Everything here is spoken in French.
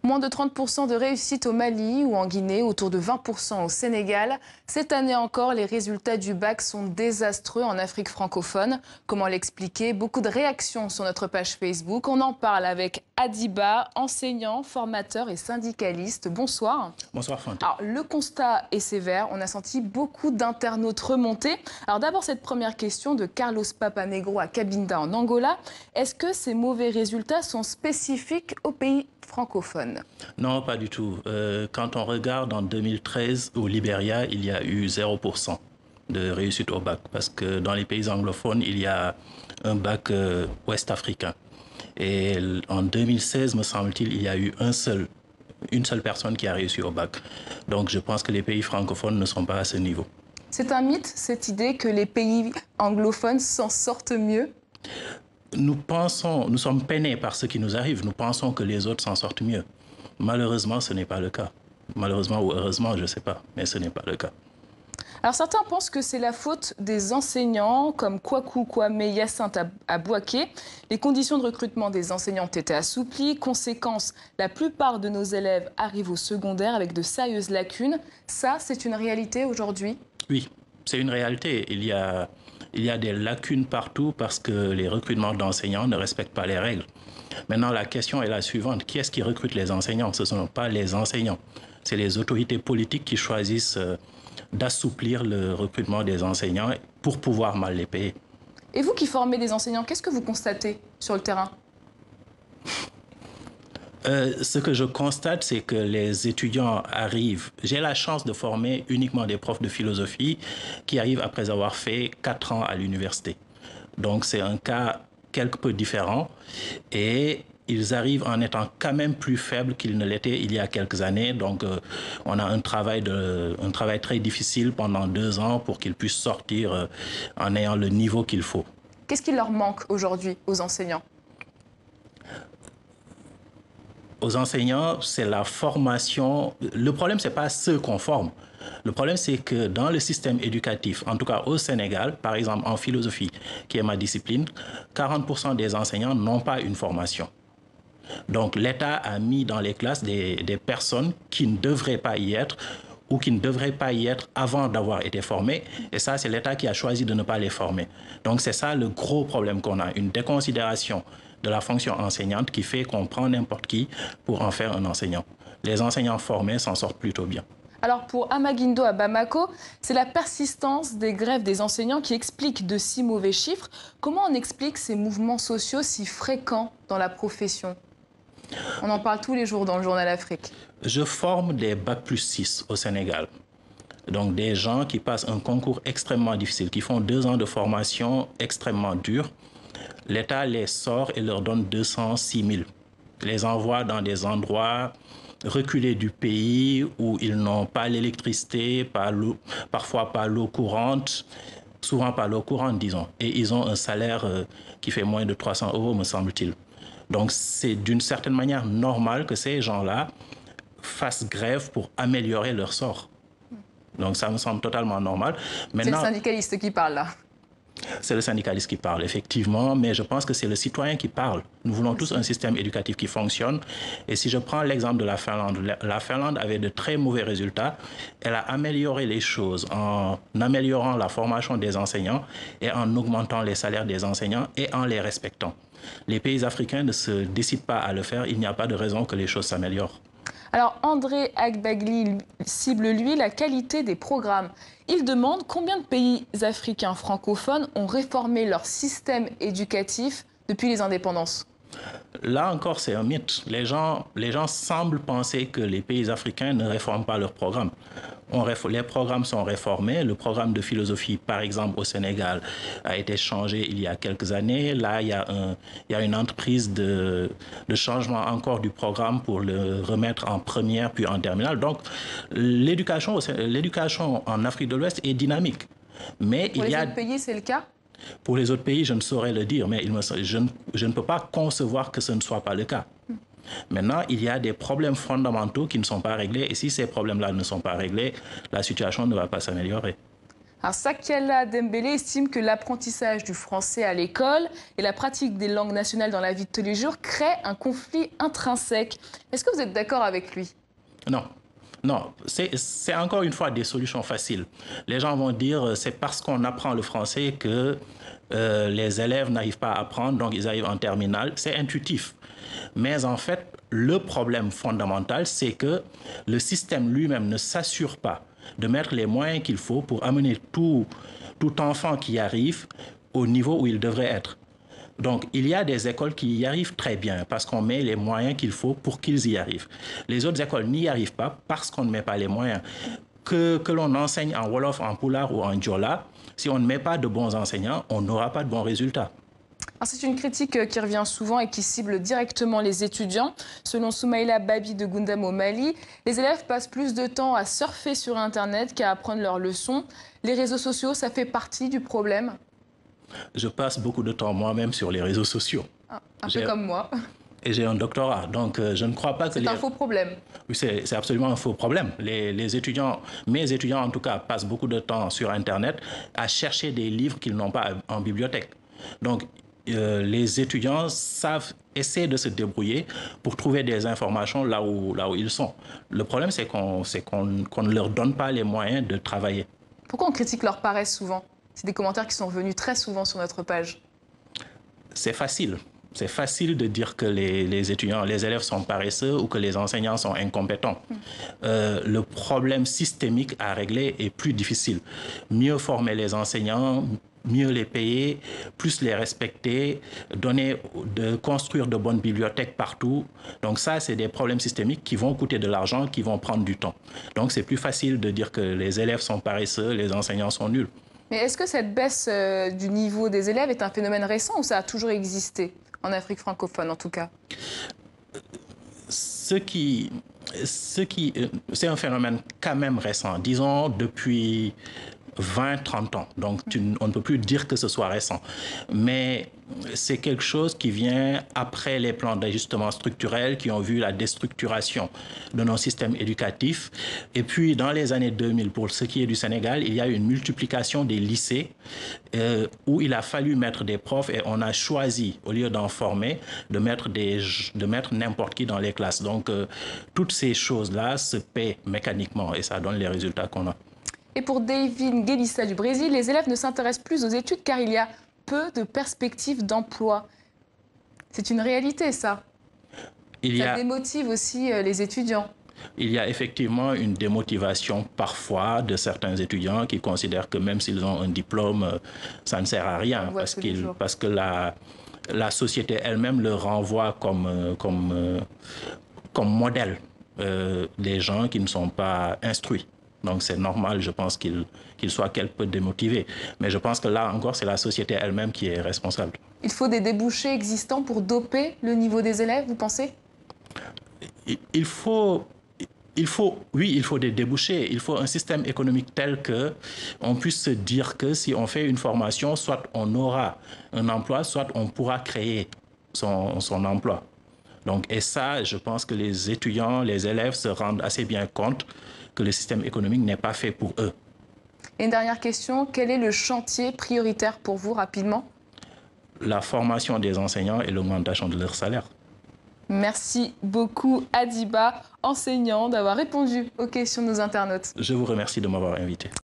Moins de 30% de réussite au Mali ou en Guinée, autour de 20% au Sénégal. Cette année encore, les résultats du bac sont désastreux en Afrique francophone. Comment l'expliquer? Beaucoup de réactions sur notre page Facebook. On en parle avec Adiba, enseignant, formateur et syndicaliste. Bonsoir. Bonsoir Fante. Alors, le constat est sévère. On a senti beaucoup d'internautes remonter. Alors d'abord, cette première question de Carlos Papanegro à Cabinda en Angola. Est-ce que ces mauvais résultats sont spécifiques aux pays francophones? Non, pas du tout. Quand on regarde en 2013, au Libéria, il y a eu 0% de réussite au bac. Parce que dans les pays anglophones, il y a un bac ouest-africain. Et en 2016, me semble-t-il, il y a eu une seule personne qui a réussi au bac. Donc je pense que les pays francophones ne sont pas à ce niveau. C'est un mythe, cette idée que les pays anglophones s'en sortent mieux? Nous sommes peinés par ce qui nous arrive. Nous pensons que les autres s'en sortent mieux. Malheureusement, ce n'est pas le cas. Malheureusement ou heureusement, je ne sais pas, mais ce n'est pas le cas. Alors certains pensent que c'est la faute des enseignants, comme Kwaku Kwame Hyacinthe à Bouaké. Les conditions de recrutement des enseignants ont été assouplies. Conséquence, la plupart de nos élèves arrivent au secondaire avec de sérieuses lacunes. Ça, c'est une réalité aujourd'hui? Oui, c'est une réalité. Il y a des lacunes partout parce que les recrutements d'enseignants ne respectent pas les règles. Maintenant, la question est la suivante. Qui est-ce qui recrute les enseignants? Ce ne sont pas les enseignants. C'est les autorités politiques qui choisissent d'assouplir le recrutement des enseignants pour pouvoir mal les payer. Et vous qui formez des enseignants, qu'est-ce que vous constatez sur le terrain? Ce que je constate, c'est que les étudiants arrivent. J'ai la chance de former uniquement des profs de philosophie qui arrivent après avoir fait 4 ans à l'université. Donc c'est un cas quelque peu différent et ils arrivent en étant quand même plus faibles qu'ils ne l'étaient il y a quelques années. Donc on a un travail très difficile pendant 2 ans pour qu'ils puissent sortir en ayant le niveau qu'il faut. Qu'est-ce qui leur manque aujourd'hui aux enseignants? Aux enseignants, c'est la formation. Le problème, ce n'est pas ceux qu'on forme. Le problème, c'est que dans le système éducatif, en tout cas au Sénégal, par exemple en philosophie, qui est ma discipline, 40% des enseignants n'ont pas une formation. Donc l'État a mis dans les classes des personnes qui ne devraient pas y être ou qui ne devraient pas y être avant d'avoir été formés. Et ça, c'est l'État qui a choisi de ne pas les former. Donc c'est ça le gros problème qu'on a, une déconsidération de la fonction enseignante qui fait qu'on prend n'importe qui pour en faire un enseignant. Les enseignants formés s'en sortent plutôt bien. Alors pour Amaguindo à Bamako, c'est la persistance des grèves des enseignants qui explique de si mauvais chiffres. Comment on explique ces mouvements sociaux si fréquents dans la profession? On en parle tous les jours dans le journal Afrique. Je forme des Bac+6 au Sénégal. Donc des gens qui passent un concours extrêmement difficile, qui font 2 ans de formation extrêmement dure. L'État les sort et leur donne 206 000. Les envoie dans des endroits reculés du pays où ils n'ont pas l'électricité, parfois pas l'eau courante, souvent pas l'eau courante, disons. Et ils ont un salaire qui fait moins de 300 €, me semble-t-il. Donc c'est d'une certaine manière normal que ces gens-là fassent grève pour améliorer leur sort. Donc ça me semble totalement normal. C'est le syndicaliste qui parle là. C'est le syndicaliste qui parle, effectivement, mais je pense que c'est le citoyen qui parle. Nous voulons tous un système éducatif qui fonctionne. Et si je prends l'exemple de la Finlande avait de très mauvais résultats. Elle a amélioré les choses en améliorant la formation des enseignants et en augmentant les salaires des enseignants et en les respectant. Les pays africains ne se décident pas à le faire. Il n'y a pas de raison que les choses s'améliorent. Alors André Agbagli cible, lui, la qualité des programmes. Il demande combien de pays africains francophones ont réformé leur système éducatif depuis les indépendances. Là encore, c'est un mythe. Les gens semblent penser que les pays africains ne réforment pas leurs programmes. Les programmes sont réformés. Le programme de philosophie, par exemple, au Sénégal, a été changé il y a quelques années. Là, il y a une entreprise de changement encore du programme pour le remettre en première puis en terminale. Donc, l'éducation en Afrique de l'Ouest est dynamique. Mais pour les autres pays, c'est le cas? Pour les autres pays, je ne saurais le dire, mais je ne peux pas concevoir que ce ne soit pas le cas. Maintenant, il y a des problèmes fondamentaux qui ne sont pas réglés. Et si ces problèmes-là ne sont pas réglés, la situation ne va pas s'améliorer. Alors, Sakiala Dembélé estime que l'apprentissage du français à l'école et la pratique des langues nationales dans la vie de tous les jours créent un conflit intrinsèque. Est-ce que vous êtes d'accord avec lui? Non. Non, c'est encore une fois des solutions faciles. Les gens vont dire c'est parce qu'on apprend le français que les élèves n'arrivent pas à apprendre, donc ils arrivent en terminale. C'est intuitif. Mais en fait, le problème fondamental, c'est que le système lui-même ne s'assure pas de mettre les moyens qu'il faut pour amener tout enfant qui arrive au niveau où il devrait être. Donc, il y a des écoles qui y arrivent très bien parce qu'on met les moyens qu'il faut pour qu'ils y arrivent. Les autres écoles n'y arrivent pas parce qu'on ne met pas les moyens. Que l'on enseigne en Wolof, en Pulaar ou en Diola, si on ne met pas de bons enseignants, on n'aura pas de bons résultats. C'est une critique qui revient souvent et qui cible directement les étudiants. Selon Soumaïla Babi de Gundam au Mali, les élèves passent plus de temps à surfer sur Internet qu'à apprendre leurs leçons. Les réseaux sociaux, ça fait partie du problème? Je passe beaucoup de temps moi-même sur les réseaux sociaux. Un peu comme moi. Et j'ai un doctorat, donc je ne crois pas que... C'est un faux problème. Oui, c'est absolument un faux problème. Les étudiants, mes étudiants en tout cas, passent beaucoup de temps sur Internet à chercher des livres qu'ils n'ont pas en bibliothèque. Donc, les étudiants essaient de se débrouiller pour trouver des informations là où ils sont. Le problème, c'est qu'on ne leur donne pas les moyens de travailler. Pourquoi on critique leur paresse souvent? C'est des commentaires qui sont revenus très souvent sur notre page. C'est facile. C'est facile de dire que les étudiants, les élèves sont paresseux ou que les enseignants sont incompétents. Le problème systémique à régler est plus difficile. Mieux former les enseignants, mieux les payer, plus les respecter, construire de bonnes bibliothèques partout. Donc ça, c'est des problèmes systémiques qui vont coûter de l'argent, qui vont prendre du temps. Donc c'est plus facile de dire que les élèves sont paresseux, les enseignants sont nuls. Mais est-ce que cette baisse du niveau des élèves est un phénomène récent ou ça a toujours existé, en Afrique francophone en tout cas? C'est un phénomène quand même récent, disons depuis 20-30 ans. Donc, on ne peut plus dire que ce soit récent. Mais c'est quelque chose qui vient après les plans d'ajustement structurel qui ont vu la déstructuration de nos systèmes éducatifs. Et puis, dans les années 2000, pour ce qui est du Sénégal, il y a eu une multiplication des lycées où il a fallu mettre des profs et on a choisi, au lieu d'en former, de mettre n'importe qui dans les classes. Donc, toutes ces choses-là se paient mécaniquement et ça donne les résultats qu'on a. Et pour David Guelissa du Brésil, les élèves ne s'intéressent plus aux études car il y a peu de perspectives d'emploi. C'est une réalité, ça. Ça démotive aussi les étudiants. Il y a effectivement une démotivation parfois de certains étudiants qui considèrent que même s'ils ont un diplôme, ça ne sert à rien parce que la société elle-même leur renvoie comme modèle des gens qui ne sont pas instruits. Donc c'est normal, je pense, qu'ils soient quelque peu démotivés. Mais je pense que là encore, c'est la société elle-même qui est responsable. Il faut des débouchés existants pour doper le niveau des élèves, vous pensez? Il faut des débouchés. Il faut un système économique tel qu'on puisse se dire que si on fait une formation, soit on aura un emploi, soit on pourra créer son emploi. Donc, et ça, je pense que les étudiants, les élèves se rendent assez bien compte que le système économique n'est pas fait pour eux. Et une dernière question, quel est le chantier prioritaire pour vous, rapidement? La formation des enseignants et l'augmentation de leur salaire. Merci beaucoup, Adiba, enseignant, d'avoir répondu aux questions de nos internautes. Je vous remercie de m'avoir invité.